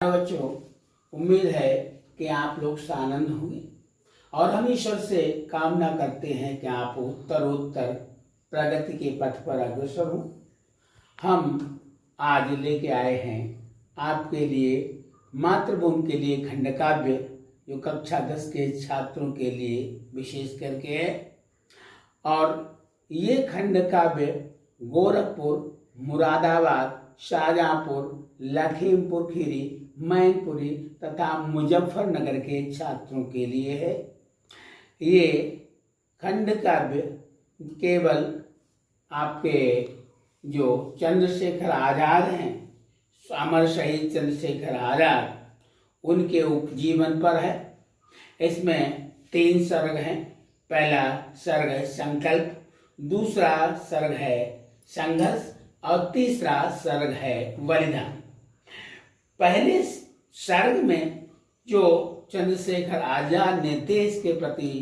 बच्चों, उम्मीद है कि आप लोग आनंद होंगे और हम ईश्वर से कामना करते हैं कि आप उत्तरोत्तर प्रगति के पथ पर अग्रसर हों। हम आज लेके आए हैं आपके लिए मातृभूमि के लिए खंडकाव्य, जो कक्षा 10 के छात्रों के लिए विशेष करके है। और ये खंडकाव्य गोरखपुर, मुरादाबाद, शाहजहांपुर, लखीमपुर खीरी, मैनपुरी तथा मुजफ्फरनगर के छात्रों के लिए है। ये खंडकाव्य केवल आपके जो चंद्रशेखर आजाद हैं, अमर शहीद चंद्रशेखर आजाद, उनके उपजीवन पर है। इसमें 3 सर्ग हैं। पहला सर्ग है संकल्प, दूसरा सर्ग है संघर्ष और तीसरा सर्ग है बलिदान। पहले सर्ग में जो चंद्रशेखर आजाद ने देश के प्रति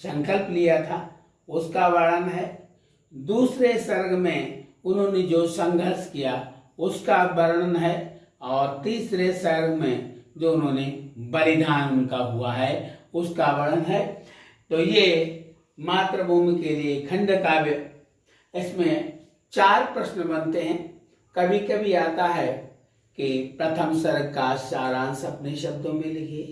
संकल्प लिया था उसका वर्णन है। दूसरे सर्ग में उन्होंने जो संघर्ष किया उसका वर्णन है। और तीसरे सर्ग में जो उन्होंने बलिदान उनका हुआ है उसका वर्णन है। तो ये मातृभूमि के लिए खंडकाव्य, इसमें 4 प्रश्न बनते हैं। कभी कभी आता है कि प्रथम सर्ग का सारांश अपने शब्दों में लिखिए,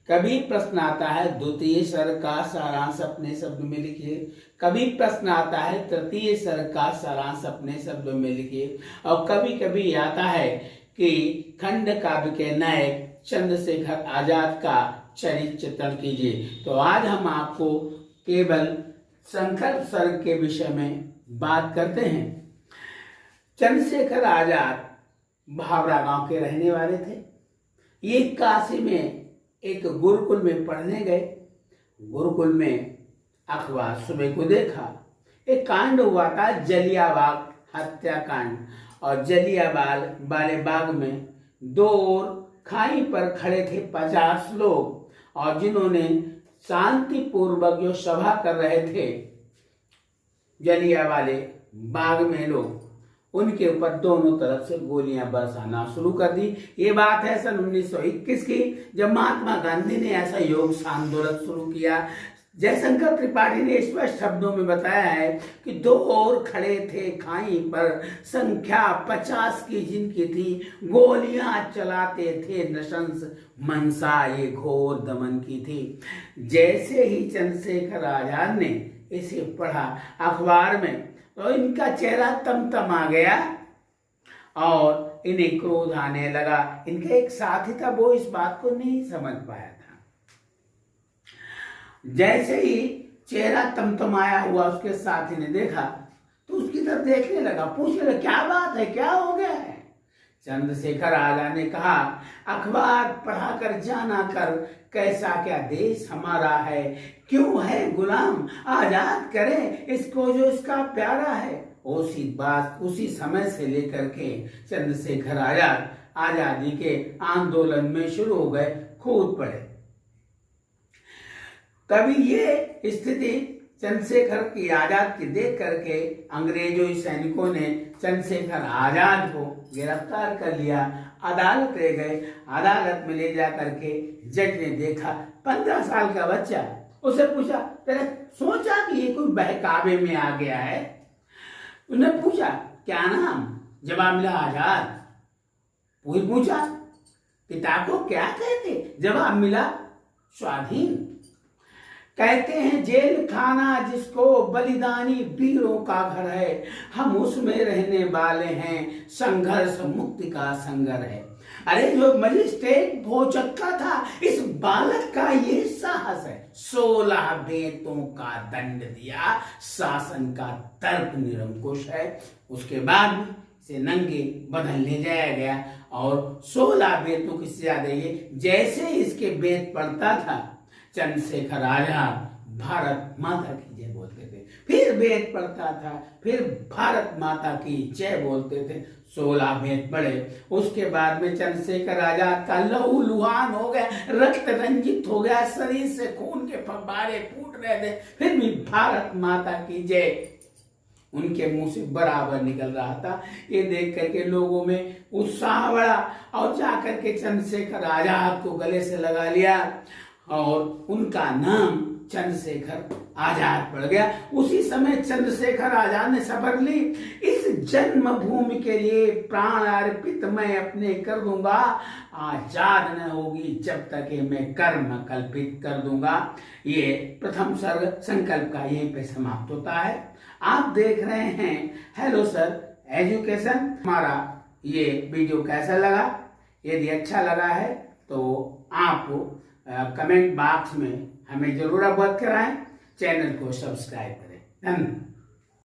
कभी प्रश्न आता है द्वितीय सर्ग का सारांश अपने शब्दों में लिखिए, कभी प्रश्न आता है तृतीय सर्ग का सारांश अपने शब्दों में लिखिए, और कभी कभी आता है कि खंडकाव्य के नायक चंद्रशेखर आजाद का चरित्र चित्रण कीजिए। तो आज हम आपको केवल संकल्प सर्ग के विषय में बात करते हैं। चंद्रशेखर आजाद भावरा गांव के रहने वाले थे। ये काशी में एक गुरुकुल में पढ़ने गए। गुरुकुल में अखबार सुबह को देखा, एक कांड हुआ था जलियांवाला हत्याकांड। और जलियांवाला वाले बाग में 2 ओर खाई पर खड़े थे 50 लोग, और जिन्होंने शांतिपूर्वक जो सभा कर रहे थे जलियांवाले बाग में लोग, उनके ऊपर दोनों तरफ से गोलियां बरसाना शुरू कर दी। ये बात है सन 1921 की, जब महात्मा गांधी ने ऐसा योग आंदोलन शुरू किया। जयशंकर त्रिपाठी ने स्पष्ट शब्दों में बताया है कि 2 ओर खड़े थे खाई पर, संख्या 50 की जिनकी थी, गोलियां चलाते थे नृशंस, मंशा ये घोर दमन की थी। जैसे ही चंद्रशेखर आजाद ने इसे पढ़ा अखबार में, तो इनका चेहरा तमतमा गया और इन्हें क्रोध आने लगा। इनका एक साथी था, वो इस बात को नहीं समझ पाया था। जैसे ही चेहरा तमतमाया हुआ उसके साथी ने देखा तो उसकी तरफ देखने लगा, पूछने लगा क्या बात है, क्या हो गया है। चंद्रशेखर आजाद ने कहा, अखबार पढ़ाकर जाना कर कैसा क्या देश हमारा है, क्यों है गुलाम, आजाद करें इसको जो इसका प्यारा है। उसी समय से लेकर के चंद्रशेखर आजाद आजादी के आंदोलन में शुरू हो गए, कूद पड़े। तभी ये स्थिति चंद्रशेखर की आजाद की देख करके अंग्रेजों सैनिकों ने चंद्रशेखर आजाद को गिरफ्तार कर लिया, अदालत ले गए। अदालत में ले जा करके जज ने देखा 15 साल का बच्चा, उसे पूछा तेरे सोचा कि ये कोई बहकावे में आ गया है। उन्हें पूछा क्या नाम, जवाब मिला आजाद। पूछा पिता को क्या कहते, जवाब मिला स्वाधीन। कहते हैं जेल खाना जिसको बलिदानी वीरों का घर है, हम उसमें रहने वाले हैं, संघर्ष मुक्ति का संगर है। अरे जो मजिस्ट्रेट भोचक्का था, इस बालक का ये साहस है। 16 बेतों का दंड दिया, शासन का तर्क निरंकुश है। उसके बाद इसे नंगे बदन ले जाया गया और 16 बेतों की सजा दी। जैसे इसके बेत पड़ता था, चंद्रशेखर आजाद भारत माता की जय बोलते थे, फिर बेत पड़ता था, फिर भारत माता की जय बोलते थे। 16 बेत पड़े। उसके बाद में चंद्रशेखर आजाद का लहू लुहान हो गया, रक्त रंजित हो गया, शरीर से खून के फव्वारे फूट रहे थे, फिर भी भारत माता की जय उनके मुंह से बराबर निकल रहा था। ये देख करके लोगों में उत्साह बढ़ा और जाकर के चंद्रशेखर आजाद को गले से लगा लिया और उनका नाम चंद्रशेखर आजाद पड़ गया। उसी समय चंद्रशेखर आजाद ने शपथ ली, इस जन्मभूमि के लिए प्राण अर्पित मैं अपने कर दूंगा, आजाद न होगी जब तक कि मैं कर्म कल्पित कर दूंगा। ये प्रथम सर्ग संकल्प का यहीं पे समाप्त होता है। आप देख रहे हैं हेलो सर एजुकेशन। हमारा ये वीडियो कैसा लगा? यदि अच्छा लगा है तो आप कमेंट बॉक्स में हमें जरूर अवगत कराएं, चैनल को सब्सक्राइब करें। धन्यवाद।